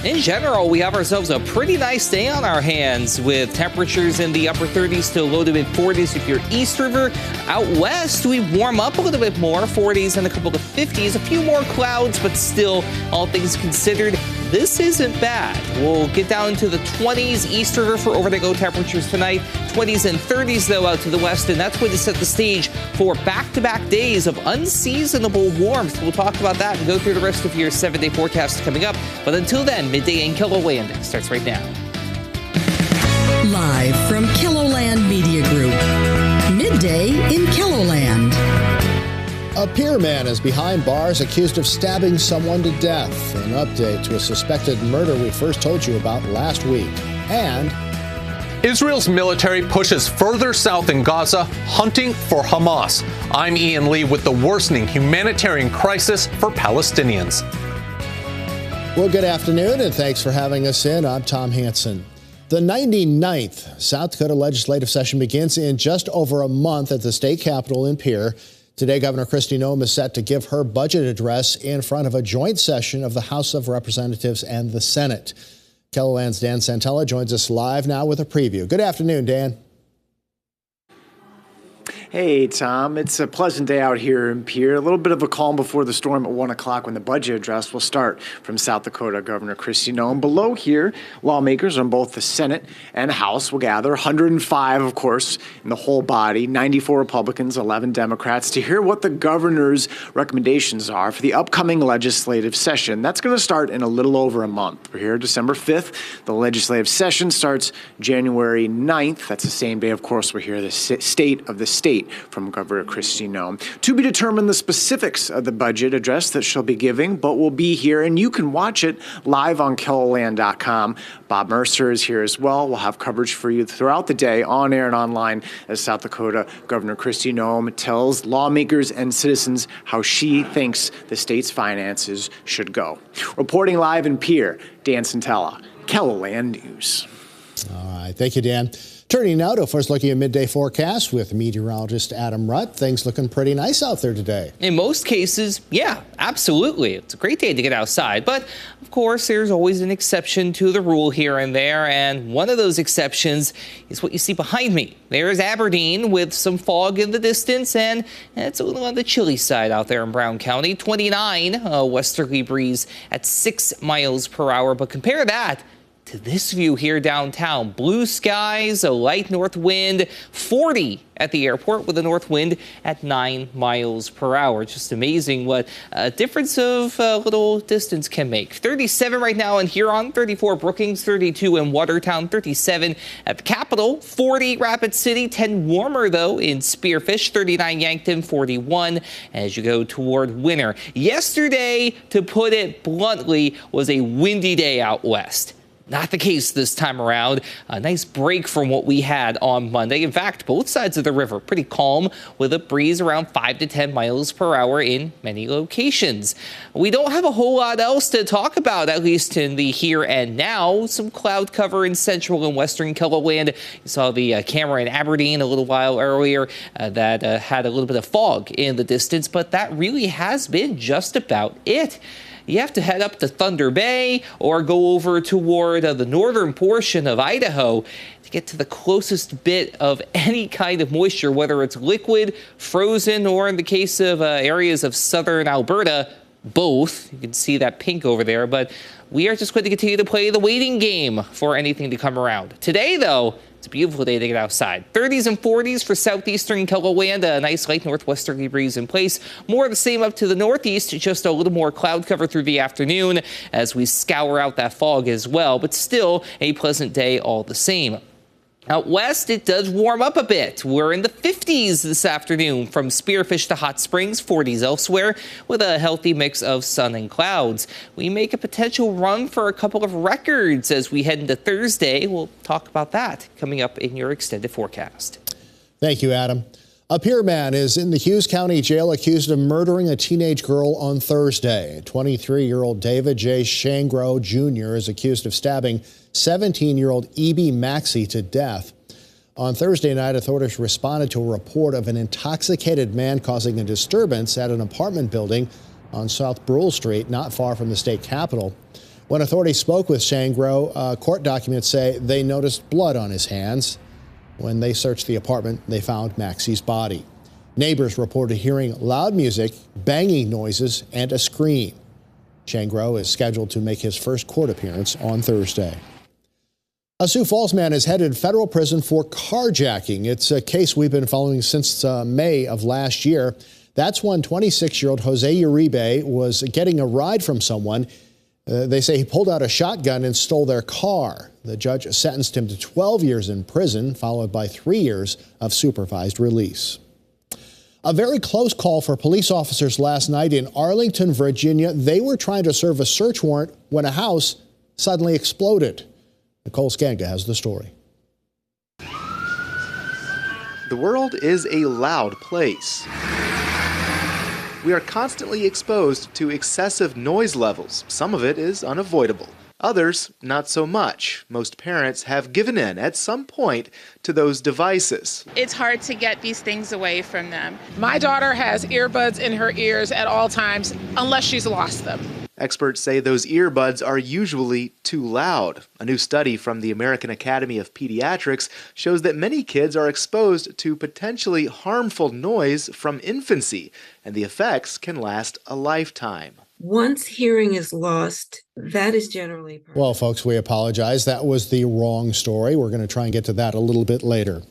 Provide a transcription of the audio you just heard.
In general, we have ourselves a pretty nice day on our hands with temperatures in the upper 30s to low to mid 40s if you're East River. Out west, we warm up a little bit more, 40s and a couple of 50s. A few more clouds, but still, all things considered, this isn't bad. We'll get down to the 20s East River for over-the-go temperatures tonight. 20s and 30s, though, out to the west, and that's going to set the stage for back-to-back days of unseasonable warmth. We'll talk about that and go through the rest of your 7-day forecast coming up. But until then, Midday in KELOLAND starts right now. Live from KELOLAND Media Group, Midday in KELOLAND. A Pier man is behind bars accused of stabbing someone to death. An update to a suspected murder we first told you about last week. And Israel's military pushes further south in Gaza, hunting for Hamas. I'm Ian Lee with the worsening humanitarian crisis for Palestinians. Well, good afternoon, and thanks for having us in. I'm Tom Hansen. The 99th South Dakota legislative session begins in just over a month at the state capitol in Pierre. Today, Governor Kristi Noem is set to give her budget address in front of a joint session of the House of Representatives and the Senate. KELOLAND's Dan Santella joins us live now with a preview. Good afternoon, Dan. Hey, Tom. It's a pleasant day out here in Pierre. A little bit of a calm before the storm at 1 o'clock when the budget address will start from South Dakota Governor Kristi Noem. Below here, lawmakers on both the Senate and House will gather, 105, of course, in the whole body, 94 Republicans, 11 Democrats, to hear what the governor's recommendations are for the upcoming legislative session. That's going to start in a little over a month. We're here December 5th. The legislative session starts January 9th. That's the same day, of course, we're here, the state of the state from Governor Kristi Noem. To be determined the specifics of the budget address that she'll be giving, but we'll be here, and you can watch it live on KELOLAND.com. Bob Mercer is here as well. We'll have coverage for you throughout the day, on air and online, as South Dakota Governor Kristi Noem tells lawmakers and citizens how she thinks the state's finances should go. Reporting live in Pierre, Dan Santella, KELOLAND News. All right. Thank you, Dan. Turning now to a first look at your midday forecast with meteorologist Adam Rutt. Things looking pretty nice out there today. In most cases, yeah, absolutely. It's a great day to get outside. But, of course, there's always an exception to the rule here and there. And one of those exceptions is what you see behind me. There's Aberdeen with some fog in the distance, and it's a little on the chilly side out there in Brown County. 29 westerly breeze at 6 miles per hour. But compare that to this view here downtown. Blue skies, a light north wind, 40 at the airport with a north wind at 9 miles per hour. Just amazing what a difference of little distance can make. 37 right now in Huron, 34 Brookings, 32 in Watertown, 37 at the Capitol, 40 Rapid City, 10 warmer though in Spearfish, 39 Yankton, 41 as you go toward winter. Yesterday, to put it bluntly, was a windy day out west. Not the case this time around. A nice break from what we had on Monday. In fact, both sides of the river pretty calm with a breeze around 5 to 10 miles per hour in many locations. We don't have a whole lot else to talk about, at least in the here and now. Some cloud cover in central and western KELOLAND. You saw the camera in Aberdeen a little while earlier that had a little bit of fog in the distance, but that really has been just about it. You have to head up to Thunder Bay or go over toward the northern portion of Idaho to get to the closest bit of any kind of moisture, whether it's liquid, frozen, or in the case of areas of southern Alberta, both. You can see that pink over there, but we are just going to continue to play the waiting game for anything to come around. Today, though, it's a beautiful day to get outside. 30s and 40s for southeastern KELOLAND, a nice light northwesterly breeze in place. More of the same up to the northeast, just a little more cloud cover through the afternoon as we scour out that fog as well, but still a pleasant day all the same. Out west, it does warm up a bit. We're in the 50s this afternoon from Spearfish to Hot Springs, 40s elsewhere, with a healthy mix of sun and clouds. We make a potential run for a couple of records as we head into Thursday. We'll talk about that coming up in your extended forecast. Thank you, Adam. A Pier man is in the Hughes County Jail accused of murdering a teenage girl on Thursday. 23-year-old David J. Shangro Jr. is accused of stabbing 17-year-old E.B. Maxey to death. On Thursday night, authorities responded to a report of an intoxicated man causing a disturbance at an apartment building on South Brule Street, not far from the state capitol. When authorities spoke with Shangro, court documents say they noticed blood on his hands. When they searched the apartment, they found Maxie's body. Neighbors reported hearing loud music, banging noises, and a scream. Shangro is scheduled to make his first court appearance on Thursday. A Sioux Falls man is headed to federal prison for carjacking. It's a case we've been following since May of last year. That's when 26-year-old Jose Uribe was getting a ride from someone. They say he pulled out a shotgun and stole their car. The judge sentenced him to 12 years in prison, followed by 3 years of supervised release. A very close call for police officers last night in Arlington, Virginia. They were trying to serve a search warrant when a house suddenly exploded. Nicole Skanga has the story. The world is a loud place. We are constantly exposed to excessive noise levels. Some of it is unavoidable. Others, not so much. Most parents have given in at some point to those devices. It's hard to get these things away from them. My daughter has earbuds in her ears at all times, unless she's lost them. Experts say those earbuds are usually too loud. A new study from the American Academy of Pediatrics shows that many kids are exposed to potentially harmful noise from infancy, and the effects can last a lifetime. Once hearing is lost, that is generally... Well, folks, we apologize. That was the wrong story. We're going to try and get to that a little bit later.